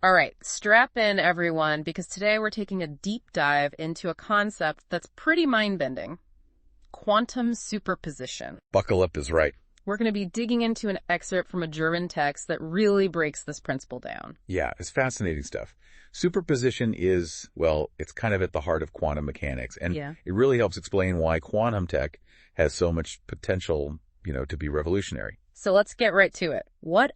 All right, strap in, everyone, because today we're taking a deep dive into a concept that's pretty mind-bending. Quantum superposition. Buckle up is right. We're going to be digging into an excerpt from a German text that really breaks this principle down. Yeah, it's fascinating stuff. Superposition is, well, it's kind of at the heart of quantum mechanics, and it really helps explain why quantum tech has so much potential, to be revolutionary. So let's get right to it. What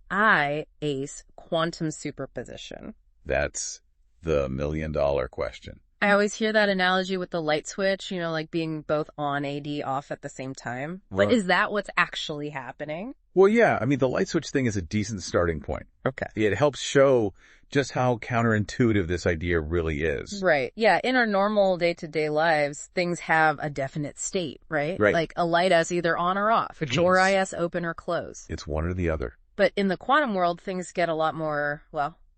is quantum superposition? That's the million-dollar question. I always hear that analogy with the light switch, like being both on AD, off at the same time. But is that what's actually happening? Well, yeah. I mean, the light switch thing is a decent starting point. Okay. It helps show just how counterintuitive this idea really is. Right. Yeah. In our normal day-to-day lives, things have a definite state, right? Right. Like a light as either on or off, a door as open or close. It's one or the other. But in the quantum world, things get a lot more,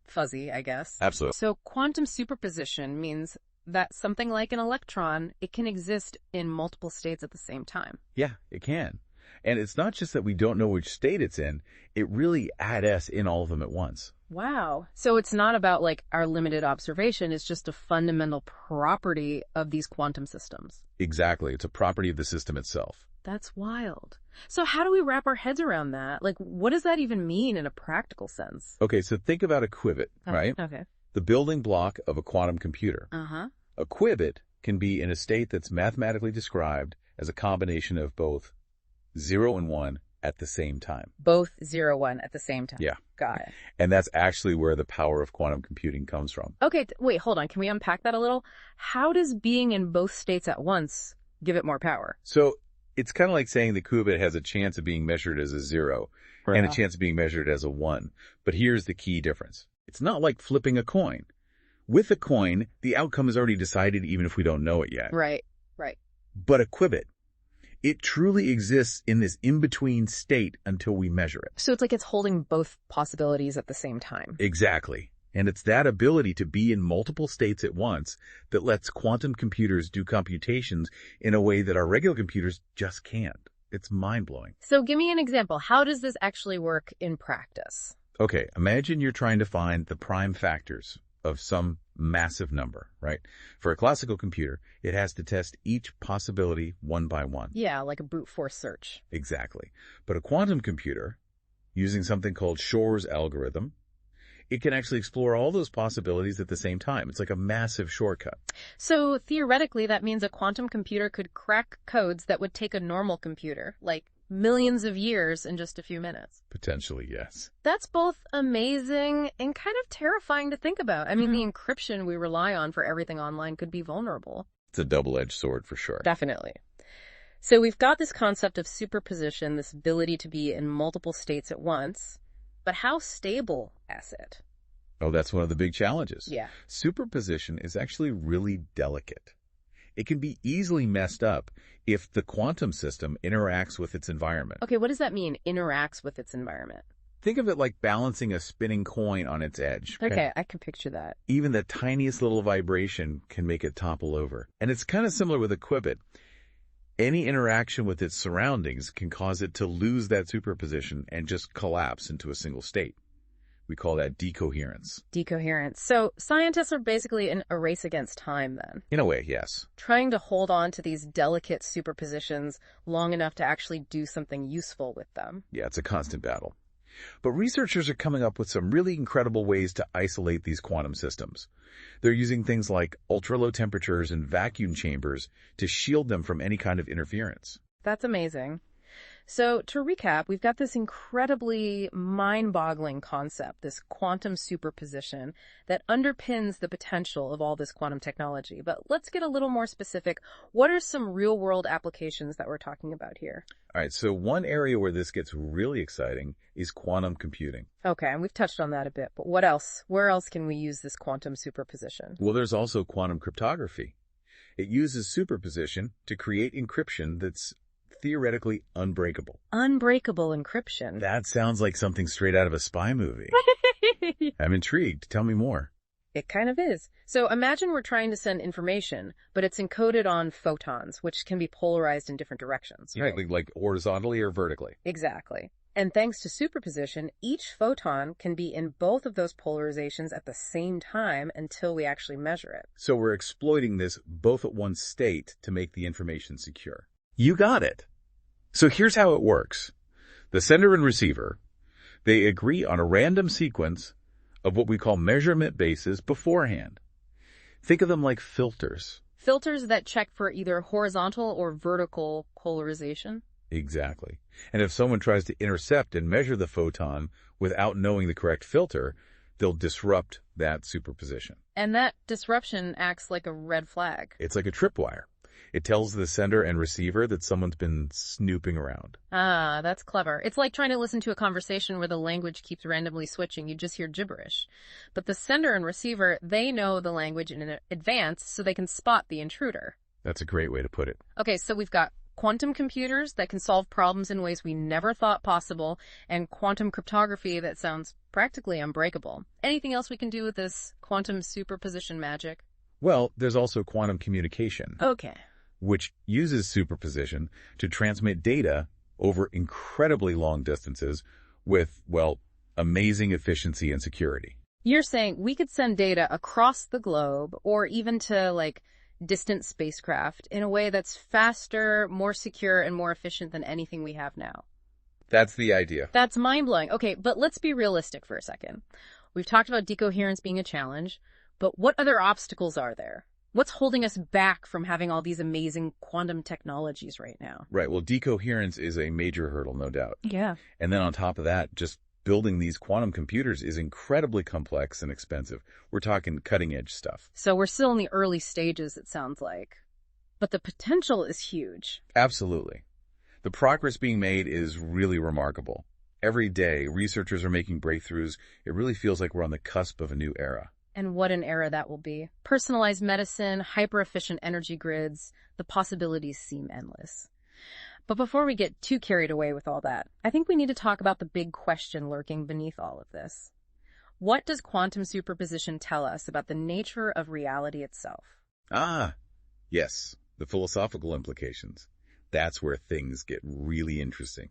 fuzzy, I guess. Absolutely. So quantum superposition means that something like an electron, it can exist in multiple states at the same time. Yeah, it can. And it's not just that we don't know which state it's in, it really adds in all of them at once. Wow. So it's not about our limited observation, it's just a fundamental property of these quantum systems. Exactly. It's a property of the system itself. That's wild. So how do we wrap our heads around that? What does that even mean in a practical sense? Okay, so think about a qubit, right? Okay. The building block of a quantum computer. Uh-huh. A qubit can be in a state that's mathematically described as a combination of both 0 and 1 at the same time. Both 0, 1 at the same time. Yeah. Got it. And that's actually where the power of quantum computing comes from. Okay, wait, hold on. Can we unpack that a little? How does being in both states at once give it more power? So it's kind of like saying the qubit has a chance of being measured as a 0 and a chance of being measured as a 1. But here's the key difference. It's not like flipping a coin. With a coin, the outcome is already decided even if we don't know it yet. Right. But a qubit, it truly exists in this in-between state until we measure it. So it's like it's holding both possibilities at the same time. Exactly. And it's that ability to be in multiple states at once that lets quantum computers do computations in a way that our regular computers just can't. It's mind-blowing. So give me an example. How does this actually work in practice? Okay, imagine you're trying to find the prime factors of some massive number, right? For a classical computer, it has to test each possibility one by one. Yeah, like a brute force search. Exactly. But a quantum computer, using something called Shor's algorithm, it can actually explore all those possibilities at the same time. It's like a massive shortcut. So theoretically, that means a quantum computer could crack codes that would take a normal computer, like millions of years, in just a few minutes. Potentially, yes. That's both amazing and kind of terrifying to think about. I mean, the encryption we rely on for everything online could be vulnerable. It's a double-edged sword for sure. Definitely. So we've got this concept of superposition, this ability to be in multiple states at once. But how stable is it? Oh, that's one of the big challenges. Yeah. Superposition is actually really delicate. It can be easily messed up if the quantum system interacts with its environment. Okay, what does that mean, interacts with its environment? Think of it like balancing a spinning coin on its edge. Okay, I can picture that. Even the tiniest little vibration can make it topple over. And it's kind of similar with a qubit. Any interaction with its surroundings can cause it to lose that superposition and just collapse into a single state. We call that decoherence. Decoherence. So scientists are basically in a race against time then. In a way, yes. Trying to hold on to these delicate superpositions long enough to actually do something useful with them. Yeah, it's a constant battle. But researchers are coming up with some really incredible ways to isolate these quantum systems. They're using things like ultra-low temperatures and vacuum chambers to shield them from any kind of interference. That's amazing. So to recap, we've got this incredibly mind-boggling concept, this quantum superposition that underpins the potential of all this quantum technology. But let's get a little more specific. What are some real-world applications that we're talking about here? All right, so one area where this gets really exciting is quantum computing. Okay, and we've touched on that a bit, but what else? Where else can we use this quantum superposition? Well, there's also quantum cryptography. It uses superposition to create encryption that's theoretically unbreakable. Unbreakable encryption. That sounds like something straight out of a spy movie. I'm intrigued. Tell me more. It kind of is. So imagine we're trying to send information, but it's encoded on photons, which can be polarized in different directions. Right, like horizontally or vertically. Exactly. And thanks to superposition, each photon can be in both of those polarizations at the same time until we actually measure it. So we're exploiting this both at one state to make the information secure. You got it. So here's how it works. The sender and receiver, they agree on a random sequence of what we call measurement bases beforehand. Think of them like filters. Filters that check for either horizontal or vertical polarization. Exactly. And if someone tries to intercept and measure the photon without knowing the correct filter, they'll disrupt that superposition. And that disruption acts like a red flag. It's like a tripwire. It tells the sender and receiver that someone's been snooping around. Ah, that's clever. It's like trying to listen to a conversation where the language keeps randomly switching. You just hear gibberish. But the sender and receiver, they know the language in advance so they can spot the intruder. That's a great way to put it. Okay, so we've got quantum computers that can solve problems in ways we never thought possible, and quantum cryptography that sounds practically unbreakable. Anything else we can do with this quantum superposition magic? Well, there's also quantum communication. Okay. Which uses superposition to transmit data over incredibly long distances with, well, amazing efficiency and security. You're saying we could send data across the globe or even to, like, distant spacecraft in a way that's faster, more secure, and more efficient than anything we have now. That's the idea. That's mind-blowing. Okay, but let's be realistic for a second. We've talked about decoherence being a challenge, but what other obstacles are there? What's holding us back from having all these amazing quantum technologies right now? Right. Well, decoherence is a major hurdle, no doubt. Yeah. And then on top of that, just building these quantum computers is incredibly complex and expensive. We're talking cutting-edge stuff. So we're still in the early stages, it sounds like. But the potential is huge. Absolutely. The progress being made is really remarkable. Every day, researchers are making breakthroughs. It really feels like we're on the cusp of a new era. And what an era that will be. Personalized medicine, hyper-efficient energy grids, the possibilities seem endless. But before we get too carried away with all that, I think we need to talk about the big question lurking beneath all of this. What does quantum superposition tell us about the nature of reality itself? Ah, yes, the philosophical implications. That's where things get really interesting.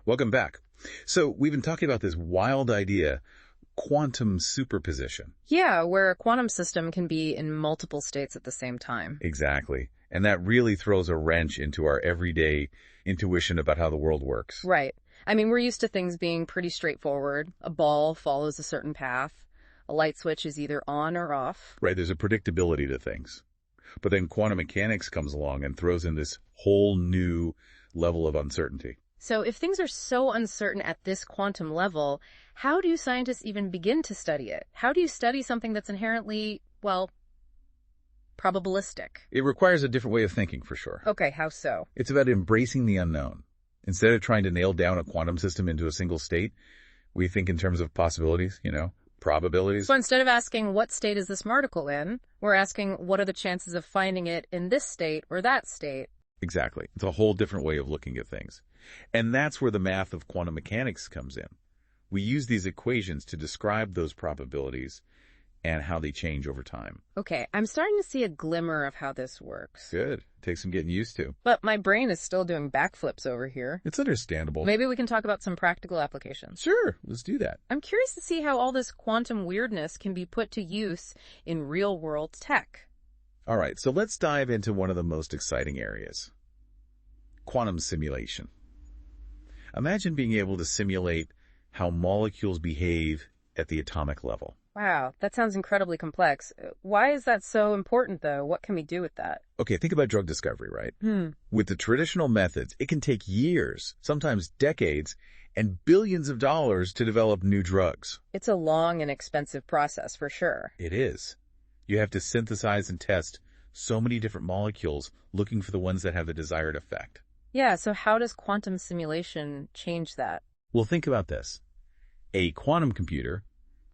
Welcome back. So we've been talking about this wild idea, quantum superposition. Yeah, where a quantum system can be in multiple states at the same time. Exactly. And that really throws a wrench into our everyday intuition about how the world works. Right. I mean, we're used to things being pretty straightforward. A ball follows a certain path. A light switch is either on or off. Right, there's a predictability to things. But then quantum mechanics comes along and throws in this whole new level of uncertainty. So if things are so uncertain at this quantum level, how do scientists even begin to study it? How do you study something that's inherently, well, probabilistic? It requires a different way of thinking, for sure. Okay, how so? It's about embracing the unknown. Instead of trying to nail down a quantum system into a single state, we think in terms of possibilities, probabilities. So instead of asking what state is this particle in, we're asking what are the chances of finding it in this state or that state? Exactly. It's a whole different way of looking at things. And that's where the math of quantum mechanics comes in. We use these equations to describe those probabilities and how they change over time. Okay, I'm starting to see a glimmer of how this works. Good. Takes some getting used to. But my brain is still doing backflips over here. It's understandable. Maybe we can talk about some practical applications. Sure, let's do that. I'm curious to see how all this quantum weirdness can be put to use in real-world tech. All right, so let's dive into one of the most exciting areas. Quantum simulation. Imagine being able to simulate how molecules behave at the atomic level. Wow, that sounds incredibly complex. Why is that so important, though? What can we do with that? Okay, think about drug discovery, right? With the traditional methods, it can take years, sometimes decades, and billions of dollars to develop new drugs. It's a long and expensive process, for sure. It is. You have to synthesize and test so many different molecules, looking for the ones that have the desired effect. Yeah, so how does quantum simulation change that? Well, think about this. A quantum computer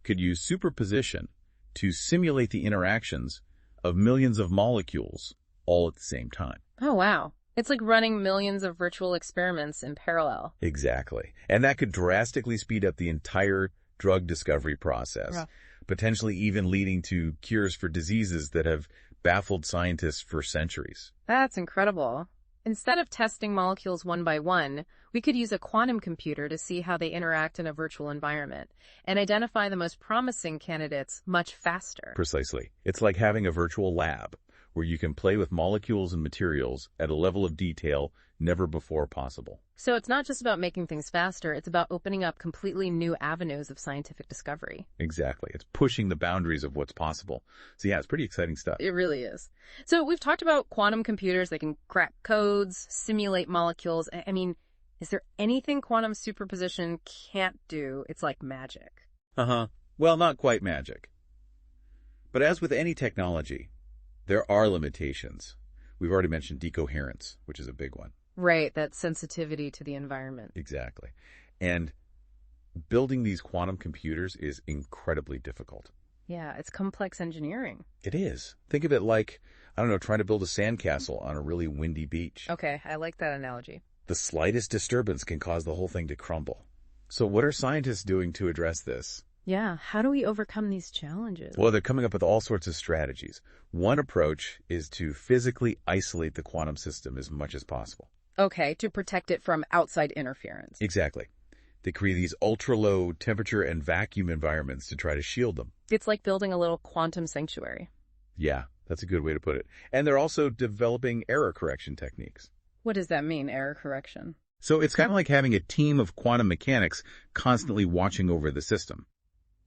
could use superposition to simulate the interactions of millions of molecules all at the same time. Oh, wow. It's like running millions of virtual experiments in parallel. Exactly. And that could drastically speed up the entire drug discovery process, potentially even leading to cures for diseases that have baffled scientists for centuries. That's incredible. Instead of testing molecules one by one, we could use a quantum computer to see how they interact in a virtual environment and identify the most promising candidates much faster. Precisely. It's like having a virtual lab where you can play with molecules and materials at a level of detail never before possible. So it's not just about making things faster, it's about opening up completely new avenues of scientific discovery. Exactly. It's pushing the boundaries of what's possible. So yeah, it's pretty exciting stuff. It really is. So we've talked about quantum computers. They can crack codes, simulate molecules. I mean, is there anything quantum superposition can't do? It's like magic. Well, not quite magic. But as with any technology, there are limitations. We've already mentioned decoherence, which is a big one. Right, that sensitivity to the environment. Exactly. And building these quantum computers is incredibly difficult. Yeah, it's complex engineering. It is. Think of it like, I don't know, trying to build a sandcastle on a really windy beach. Okay, I like that analogy. The slightest disturbance can cause the whole thing to crumble. So what are scientists doing to address this? Yeah, how do we overcome these challenges? Well, they're coming up with all sorts of strategies. One approach is to physically isolate the quantum system as much as possible. Okay, to protect it from outside interference. Exactly. They create these ultra-low temperature and vacuum environments to try to shield them. It's like building a little quantum sanctuary. Yeah, that's a good way to put it. And they're also developing error correction techniques. What does that mean, error correction? So it's kind of like having a team of quantum mechanics constantly watching over the system.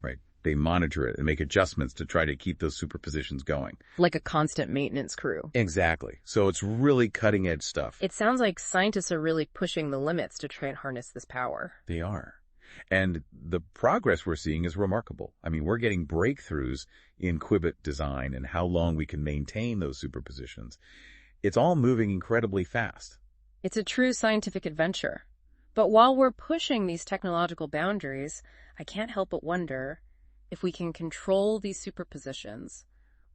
Right. They monitor it and make adjustments to try to keep those superpositions going. Like a constant maintenance crew. Exactly. So it's really cutting edge stuff. It sounds like scientists are really pushing the limits to try and harness this power. They are. And the progress we're seeing is remarkable. I mean, we're getting breakthroughs in qubit design and how long we can maintain those superpositions. It's all moving incredibly fast. It's a true scientific adventure. But while we're pushing these technological boundaries, I can't help but wonder, if we can control these superpositions,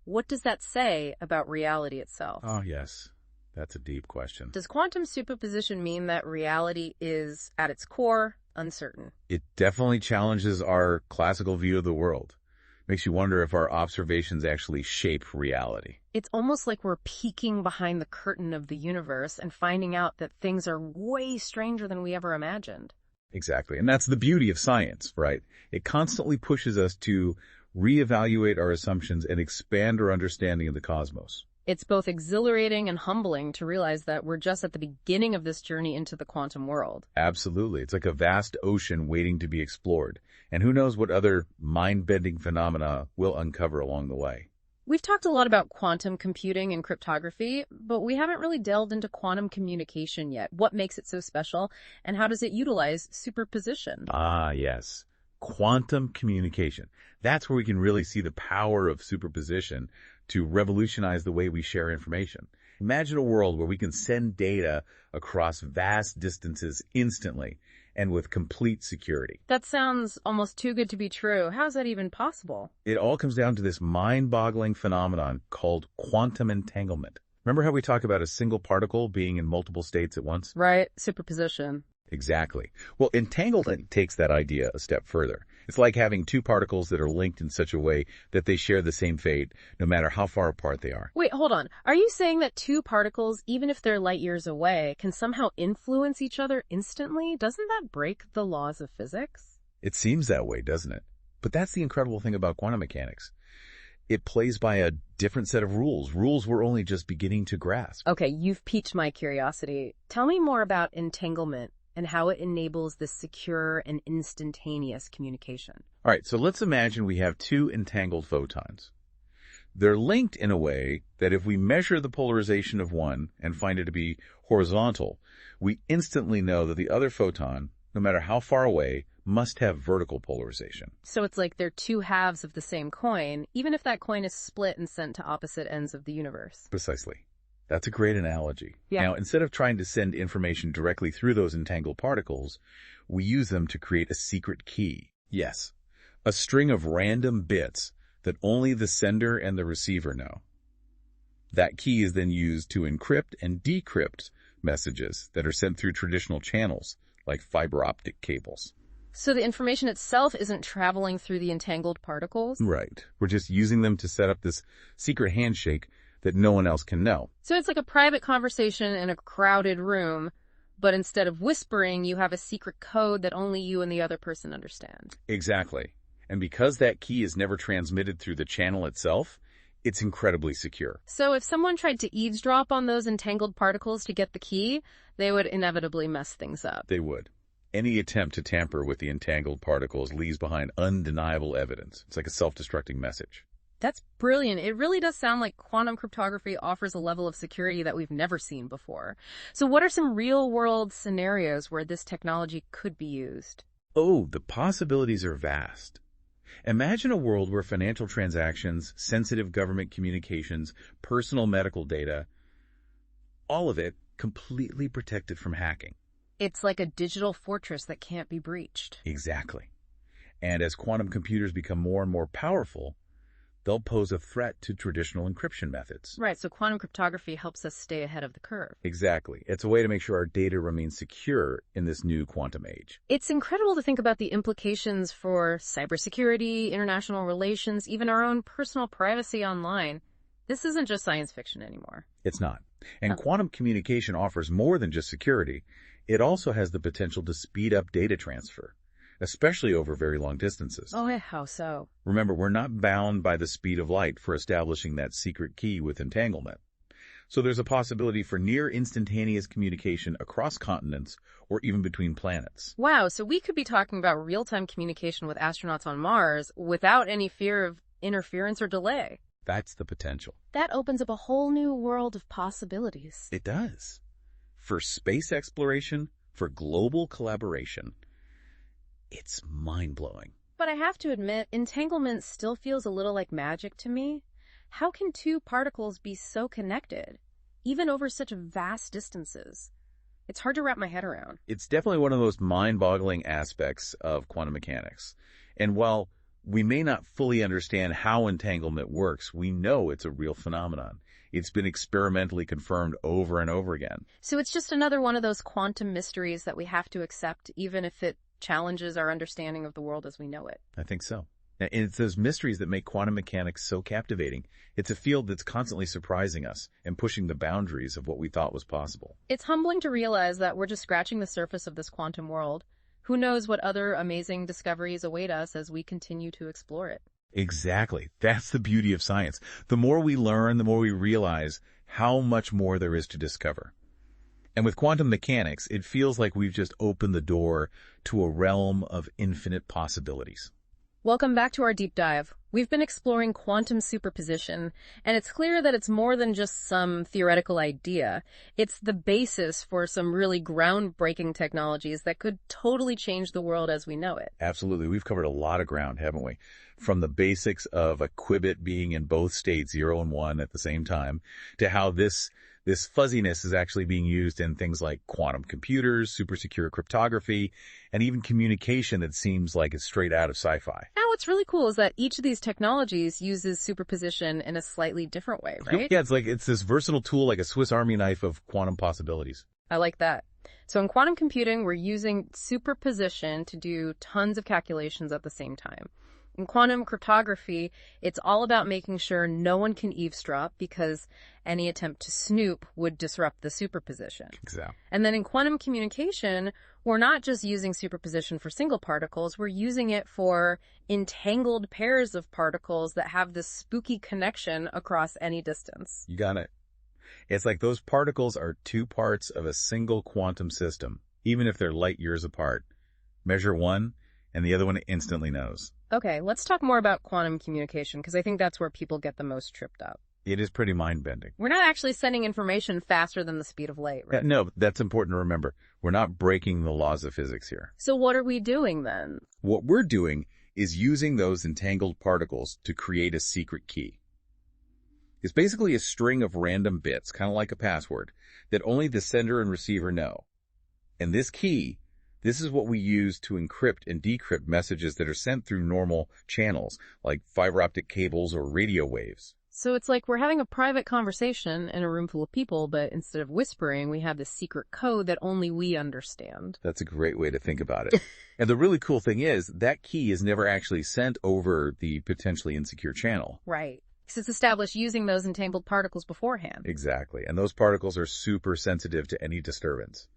what does that say about reality itself? Oh, yes. That's a deep question. Does quantum superposition mean that reality is, at its core, uncertain? It definitely challenges our classical view of the world. Makes you wonder if our observations actually shape reality. It's almost like we're peeking behind the curtain of the universe and finding out that things are way stranger than we ever imagined. Exactly. And that's the beauty of science, right? It constantly pushes us to reevaluate our assumptions and expand our understanding of the cosmos. It's both exhilarating and humbling to realize that we're just at the beginning of this journey into the quantum world. Absolutely. It's like a vast ocean waiting to be explored. And who knows what other mind-bending phenomena we'll uncover along the way. We've talked a lot about quantum computing and cryptography, but we haven't really delved into quantum communication yet. What makes it so special, and how does it utilize superposition? Ah, yes. Quantum communication. That's where we can really see the power of superposition to revolutionize the way we share information. Imagine a world where we can send data across vast distances instantly and with complete security. That sounds almost too good to be true. How is that even possible? It all comes down to this mind-boggling phenomenon called quantum entanglement. Remember how we talk about a single particle being in multiple states at once? Right, superposition. Exactly. Well, entanglement takes that idea a step further. It's like having two particles that are linked in such a way that they share the same fate, no matter how far apart they are. Wait, hold on. Are you saying that two particles, even if they're light years away, can somehow influence each other instantly? Doesn't that break the laws of physics? It seems that way, doesn't it? But that's the incredible thing about quantum mechanics. It plays by a different set of rules we're only just beginning to grasp. Okay, you've piqued my curiosity. Tell me more about entanglement and how it enables this secure and instantaneous communication. All right, so let's imagine we have two entangled photons. They're linked in a way that if we measure the polarization of one and find it to be horizontal, we instantly know that the other photon, no matter how far away, must have vertical polarization. So it's like they're two halves of the same coin, even if that coin is split and sent to opposite ends of the universe. Precisely. That's a great analogy. Yeah. Now, instead of trying to send information directly through those entangled particles, we use them to create a secret key. Yes, a string of random bits that only the sender and the receiver know. That key is then used to encrypt and decrypt messages that are sent through traditional channels, like fiber optic cables. So the information itself isn't traveling through the entangled particles? Right. We're just using them to set up this secret handshake that no one else can know. So it's like a private conversation in a crowded room, but instead of whispering, you have a secret code that only you and the other person understand. Exactly. And because that key is never transmitted through the channel itself, it's incredibly secure. So if someone tried to eavesdrop on those entangled particles to get the key, they would inevitably mess things up. They would. Any attempt to tamper with the entangled particles leaves behind undeniable evidence. It's like a self-destructing message. That's brilliant. It really does sound like quantum cryptography offers a level of security that we've never seen before. So what are some real-world scenarios where this technology could be used? Oh, the possibilities are vast. Imagine a world where financial transactions, sensitive government communications, personal medical data, all of it completely protected from hacking. It's like a digital fortress that can't be breached. Exactly. And as quantum computers become more and more powerful, they'll pose a threat to traditional encryption methods. Right, so quantum cryptography helps us stay ahead of the curve. Exactly. It's a way to make sure our data remains secure in this new quantum age. It's incredible to think about the implications for cybersecurity, international relations, even our own personal privacy online. This isn't just science fiction anymore. It's not. And quantum communication offers more than just security. It also has the potential to speed up data transfer, especially over very long distances. Oh, how so? Remember, we're not bound by the speed of light for establishing that secret key with entanglement. So there's a possibility for near instantaneous communication across continents or even between planets. Wow, so we could be talking about real-time communication with astronauts on Mars without any fear of interference or delay. That's the potential. That opens up a whole new world of possibilities. It does. For space exploration, for global collaboration, it's mind-blowing. But I have to admit, entanglement still feels a little like magic to me. How can two particles be so connected, even over such vast distances? It's hard to wrap my head around. It's definitely one of the most mind-boggling aspects of quantum mechanics. And while we may not fully understand how entanglement works, we know it's a real phenomenon. It's been experimentally confirmed over and over again. So it's just another one of those quantum mysteries that we have to accept, even if it challenges our understanding of the world as we know it. I think so. And it's those mysteries that make quantum mechanics so captivating. It's a field that's constantly surprising us and pushing the boundaries of what we thought was possible. It's humbling to realize that we're just scratching the surface of this quantum world. Who knows what other amazing discoveries await us as we continue to explore it. Exactly. That's the beauty of science. The more we learn, the more we realize how much more there is to discover. And with quantum mechanics, it feels like we've just opened the door to a realm of infinite possibilities. Welcome back to our deep dive. We've been exploring quantum superposition, and it's clear that it's more than just some theoretical idea. It's the basis for some really groundbreaking technologies that could totally change the world as we know it. Absolutely. We've covered a lot of ground, haven't we? From the basics of a qubit being in both states, 0 and 1 at the same time, to how this fuzziness is actually being used in things like quantum computers, super secure cryptography, and even communication that seems like it's straight out of sci-fi. Now, what's really cool is that each of these technologies uses superposition in a slightly different way, right? Yeah, it's this versatile tool like a Swiss Army knife of quantum possibilities. I like that. So in quantum computing, we're using superposition to do tons of calculations at the same time. In quantum cryptography, it's all about making sure no one can eavesdrop because any attempt to snoop would disrupt the superposition. Exactly. And then in quantum communication, we're not just using superposition for single particles, we're using it for entangled pairs of particles that have this spooky connection across any distance. You got it. It's like those particles are two parts of a single quantum system, even if they're light years apart. Measure one, and the other one instantly knows. Okay, let's talk more about quantum communication, because I think that's where people get the most tripped up. It is pretty mind-bending. We're not actually sending information faster than the speed of light, right? No, that's important to remember. We're not breaking the laws of physics here. So what are we doing then? What we're doing is using those entangled particles to create a secret key. It's basically a string of random bits, kind of like a password, that only the sender and receiver know. And this key, this is what we use to encrypt and decrypt messages that are sent through normal channels, like fiber optic cables or radio waves. So it's like we're having a private conversation in a room full of people, but instead of whispering, we have this secret code that only we understand. That's a great way to think about it. And the really cool thing is that key is never actually sent over the potentially insecure channel. Right. Because it's established using those entangled particles beforehand. Exactly. And those particles are super sensitive to any disturbance.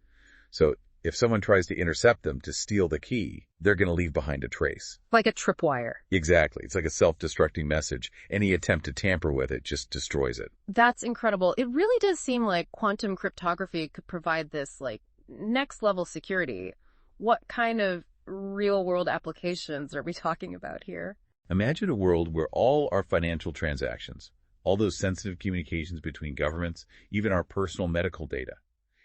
So if someone tries to intercept them to steal the key, they're going to leave behind a trace. Like a tripwire. Exactly. It's like a self-destructing message. Any attempt to tamper with it just destroys it. That's incredible. It really does seem like quantum cryptography could provide this, like, next-level security. What kind of real-world applications are we talking about here? Imagine a world where all our financial transactions, all those sensitive communications between governments, even our personal medical data,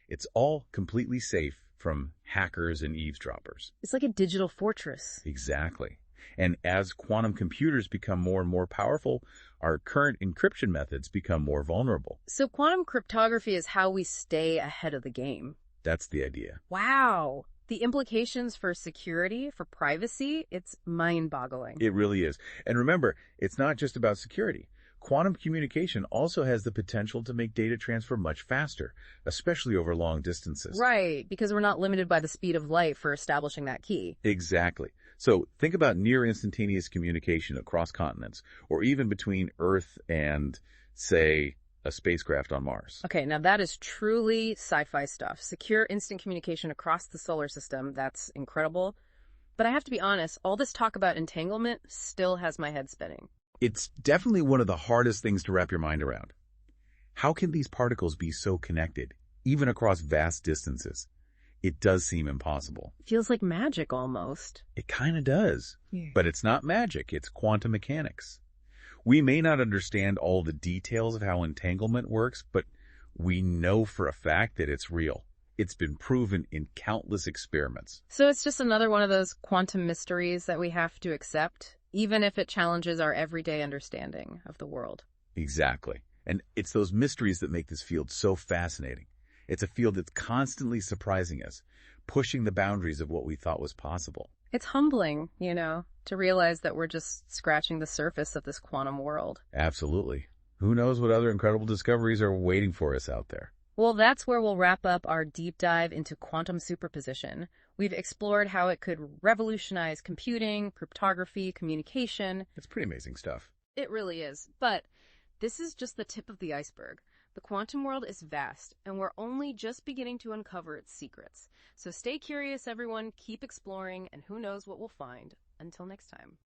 it's all completely safe from hackers and eavesdroppers. It's like a digital fortress. Exactly. And as quantum computers become more and more powerful, our current encryption methods become more vulnerable. So quantum cryptography is how we stay ahead of the game. That's the idea. Wow. The implications for security, for privacy, it's mind-boggling. It really is. And remember, it's not just about security. Quantum communication also has the potential to make data transfer much faster, especially over long distances. Right, because we're not limited by the speed of light for establishing that key. Exactly. So think about near instantaneous communication across continents, or even between Earth and, say, a spacecraft on Mars. Okay, now that is truly sci-fi stuff. Secure instant communication across the solar system, that's incredible. But I have to be honest, all this talk about entanglement still has my head spinning. It's definitely one of the hardest things to wrap your mind around. How can these particles be so connected, even across vast distances? It does seem impossible. Feels like magic almost. It kind of does. Yeah. But it's not magic, it's quantum mechanics. We may not understand all the details of how entanglement works, but we know for a fact that it's real. It's been proven in countless experiments. So it's just another one of those quantum mysteries that we have to accept, even if it challenges our everyday understanding of the world. Exactly. And it's those mysteries that make this field so fascinating. It's a field that's constantly surprising us, pushing the boundaries of what we thought was possible. It's humbling, to realize that we're just scratching the surface of this quantum world. Absolutely. Who knows what other incredible discoveries are waiting for us out there? Well, that's where we'll wrap up our deep dive into quantum superposition. We've explored how it could revolutionize computing, cryptography, communication. It's pretty amazing stuff. It really is. But this is just the tip of the iceberg. The quantum world is vast, and we're only just beginning to uncover its secrets. So stay curious, everyone. Keep exploring, and who knows what we'll find. Until next time.